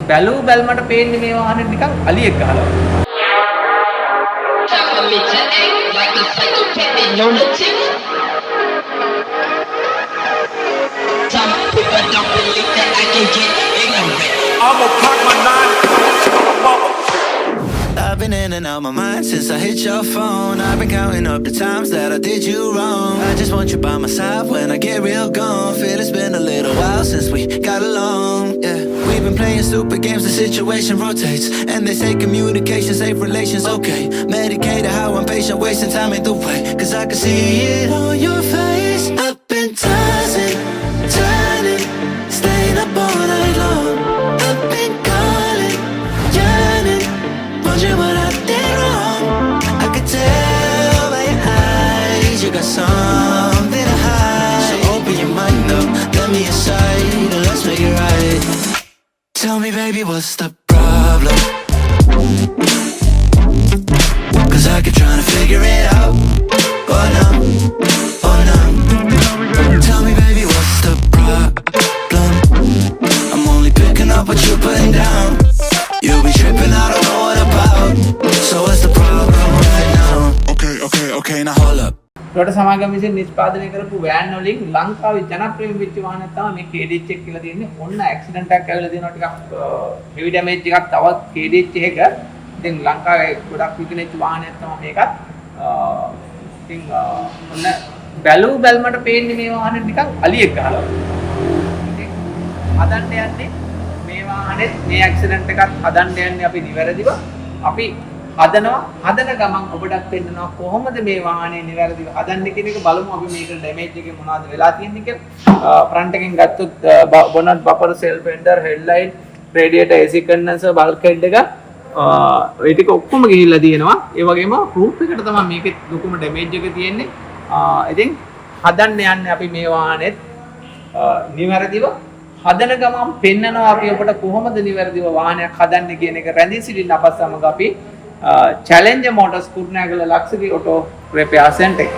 බැලූ බැල්මට පේන්නේ මේ වාහනේ නිකන් අලියෙක් ගහලා. I've been in and out my mind since I hit your phone. I've been counting up the times that I did you wrong. I just want you by my side when I get real gone. Feel it's been a little while since we got along. Yeah, we've been playing stupid games, the situation rotates. And they say communication save relations, okay. Medicated how I'm patient, wasting time ain't the way. Cause I can see it on your face. I've been tossing, turning, staying up all night long. I've been calling, yearning, wondering what I did wrong. I could tell by your eyes you got something to hide. So open your mind up, let me inside, and let's make it right. Tell me baby what's the problem? Cause I keep trying to figure it out. Oh no, oh no. Tell me baby what's the problem? I'm only picking up what you're putting down. You be tripping, I don't know what about. So what's the problem right now? Okay, now hold up. රට සමාගම විසින් නිෂ්පාදනය කරපු van වලින් ලංකාවේ ජනප්‍රියම වෙච්ච වාහනයක් තමයි මේ KDH එක කියලා තියෙන්නේ. ඔන්න ඇක්සිඩන්ට් එකක් ඇවිල්ලා තියෙනවා ටිකක් හෙවි ඩැමේජ් එකක් තවත් KDH එක. ඉතින් ලංකාවේ ගොඩක් විකිනෙච්ච වාහනයක් තමයි මේකත්. ඉතින් ඔන්න බැලූ බැල්මට පේන්නේ මේ වාහනේ නිකන් අලියෙක් ගහලා. ඉතින් හදන්න යන්නේ මේ වාහනේ මේ ඇක්සිඩන්ට් එකත් හදන්න යන්නේ අපි නිවැරදිව. අපි හදනවා හදන ගමන් ඔබටත් පෙන්නනවා කොහොමද මේ වාහනේ නිවැරදිව හදන්නේ කියන එක බලමු අපි මේක ඩැමේජ් එකේ මොනවද වෙලා තියෙන්නේ කියලා. ෆ්‍රන්ට් එකෙන් ගත්තොත් බොනට් බම්පර් සෙල් fender headlight radiator AC condenser bulkhead එක ඒ ටික ඔක්කොම ගිහිල්ලා තියෙනවා. ඒ වගේම රූෆ් එකට තමයි මේකේ ලොකුම ඩැමේජ් එක තියෙන්නේ. ඉතින් හදන්න යන්නේ අපි මේ වාහනේත් නිවැරදිව හදන ගමන් පෙන්නනවා අපි ඔබට කොහොමද නිවැරදිව වාහනයක් හදන්නේ කියන එක රැඳී සිටින්න අපත් සමග අපි Challenger Motors Kurunegala Luxury Auto Repair Center.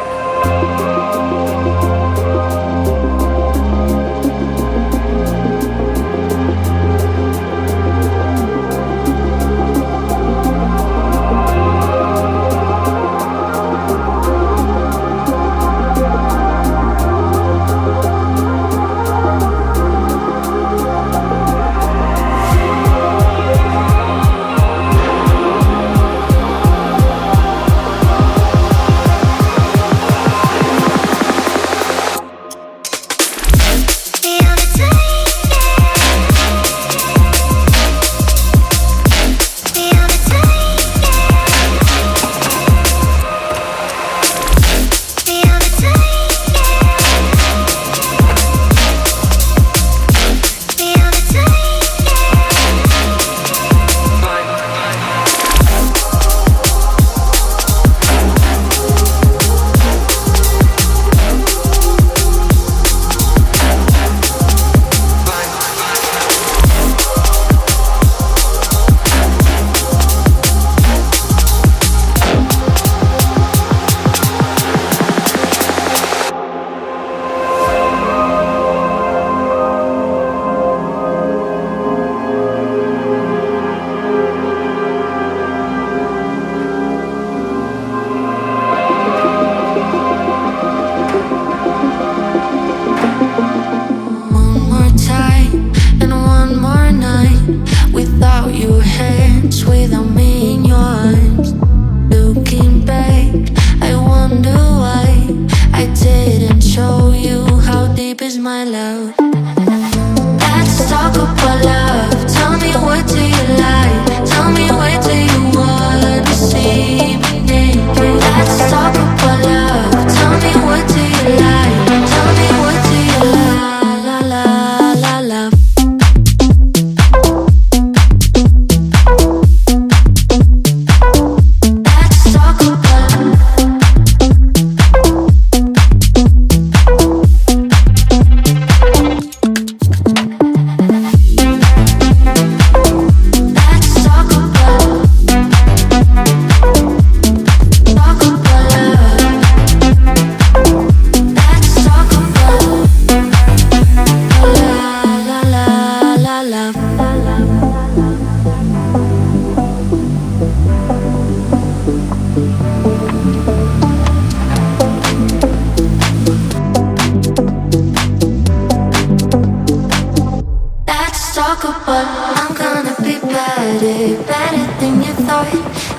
I'm gonna be better, better than you thought.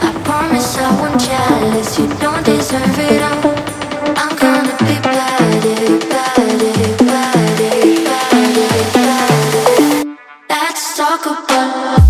I promise I won't jealous, you don't deserve it all. I'm gonna be better, better, better, better, better. Let's talk about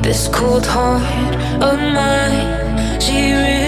this cold heart of mine. She really